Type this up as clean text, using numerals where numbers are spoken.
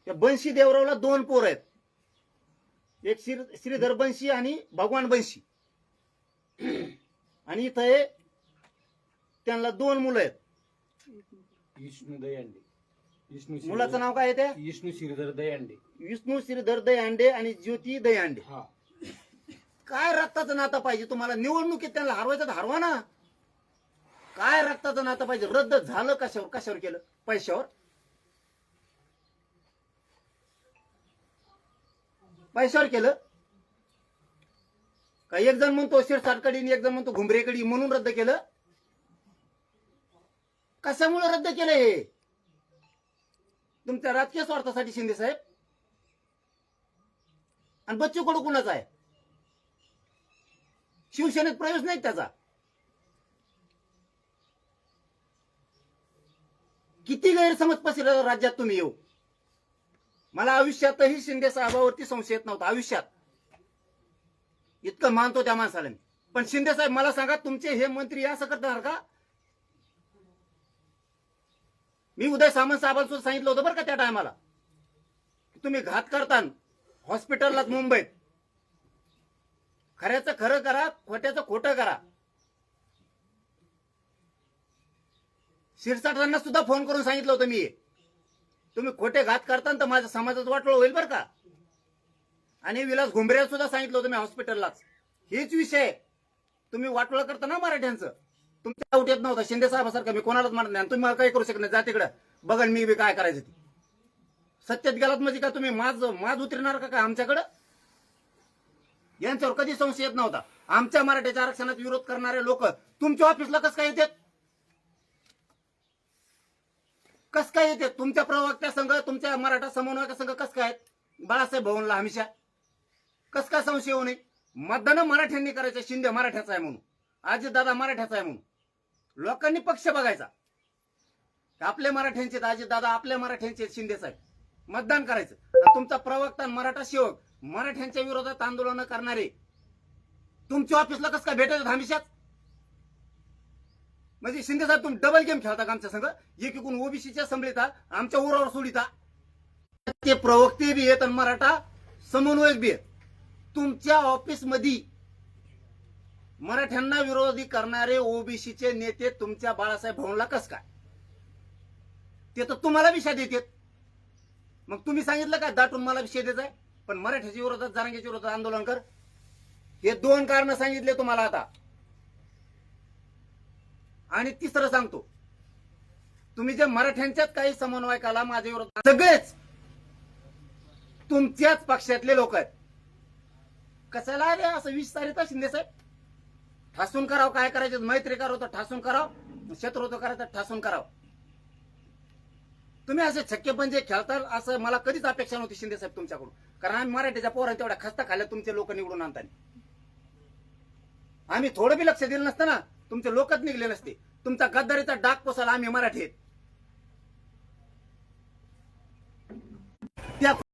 बंशी देवरावला 2 पोर आहेत, एक श्रीधर बंशी आणि भगवान बंशी, आणि इथं त्यांना 2 मुलं आहेत. विष्णू दयांडे. मुलाचं नाव काय आहे ते? विष्णू श्रीधर दयांडे. विष्णू श्रीधर दयांडे आणि ज्योती दयांडे. काय रक्ताचं नातं पाहिजे तुम्हाला? निवडणुकीत त्यांना हरवायचं तर हरवा ना. काय रक्ताचं नातं पाहिजे? रद्द झालं कशावर? कशावर केलं? पैशावर. पैशावर केलं का? एक जण म्हणतो शिरसाटकडी, एक जण म्हणतो घुंबरेकडी, म्हणून रद्द केलं. कशामुळे रद्द केलं? हे तुमच्या राजकीय स्वार्थासाठी शिंदे साहेब. आणि बच्चू कडू कुणाचा आहे? शिवसेनेत प्रवेश नाही त्याचा. किती गैरसमज पसरला राज्यात तुम्ही येऊ. मला आयुष्यातही शिंदे साहेबावरती संशय येत नव्हता. आयुष्यात इतकं मानतो त्या माणसाला. पण शिंदे साहेब मला सांगा, तुमचे हे मंत्री असं करणार का? मी उदय सामंत साहेबांना सुद्धा सांगितलं होतं बरं का त्या टायमाला, तुम्ही घात करता हॉस्पिटलला मुंबईत. खऱ्याचं खरं करा, खोट्याचं खोटं करा. शिरसाटांना सुद्धा फोन करून सांगितलं होतं मी, तुम्ही खोटे घात करता तर माझ्या समाजाचं वाटोळं होईल बरं का. आणि विलास घुंबरेला सुद्धा सांगितलं होतं मी हॉस्पिटललाच. हेच विषय तुम्ही वाटोळं करता ना मराठ्यांचं. तुमच्या आउट येत नव्हता शिंदे साहेबासारखं मी कोणालाच म्हणत नाही. तुम्ही मला काही करू शकत नाही. जा तिकडं, बघन मी बी काय करायचं ते. सत्यात गेलात म्हणजे का तुम्ही माज उतरणार का आमच्याकडं? यांच्यावर कधी संशय येत नव्हता. आमच्या मराठ्याच्या आरक्षणात विरोध करणारे लोक तुमच्या ऑफिसला कसं काय येतात? कस काय येते? तुमच्या प्रवक्त्या संघ, तुमच्या मराठा समन्वयका संघ कस काय? बाळासाहेब भवनला हमेशा कस काय संशय होऊ नये? मतदान मराठ्यांनी करायचं. शिंदे मराठ्याचा आहे म्हणून, अजितदादा मराठ्याचा आहे म्हणून लोकांनी पक्ष बघायचा. आपले मराठ्यांचे अजितदादा, आपल्या मराठ्यांचे शिंदे साहेब, मतदान करायचं. तुमचा प्रवक्ता मराठा सेवक मराठ्यांच्या विरोधात आंदोलन करणारे तुमच्या ऑफिसला कसं काय भेटायचं हमेशाच? म्हणजे शिंदे साहेब तुम्ही डबल गेम खेळता का आमच्या संघ? एकीकडून ओबीसीच्या संभळीता, आमच्या उरावर सोडिता. ते प्रवक्ते बी आहेत आणि मराठा समन्वयक बी आहेत. तुमच्या ऑफिस मध्ये मराठ्यांना विरोधी करणारे ओबीसीचे नेते तुमच्या बाळासाहेब भवनला कस काय? ते तर तुम्हाला विषय देतात. मग तुम्ही सांगितलं का दाटून मला विषय द्यायचा? पण मराठ्याच्या विरोधात, जरांगेच्या विरोधात आंदोलन कर. हे 2 कारण सांगितले तुम्हाला आता. आणि तिसरं सांगतो, तुम्ही जे मराठ्यांच्याच काही समन्वयकाला माझ्या विरोधात, सगळेच तुमच्याच पक्षातले लोक आहेत. कशाला रे असं विस्तारित शिंदे साहेब? ठासून करावं, काय करायचं? मैत्री करावं तर ठासून करावं, शत्रुत्व करायचं ठासून करावं. तुम्ही असे छक्के पंजे खेळताल असं मला कधीच अपेक्षा नव्हती शिंदे साहेब तुमच्याकडून. कारण आम्ही मराठीच्या पोरांनी तेवढ्या खस्ता खाल्ल्या तुमचे लोक निवडून आणताना. आम्ही थोडं बी लक्ष दिलं नसतं ना, तुमचे लोकच निघले नसते. तुमचा गद्दारीचा डाग पोसायला आम्ही मराठी आहेत. त्या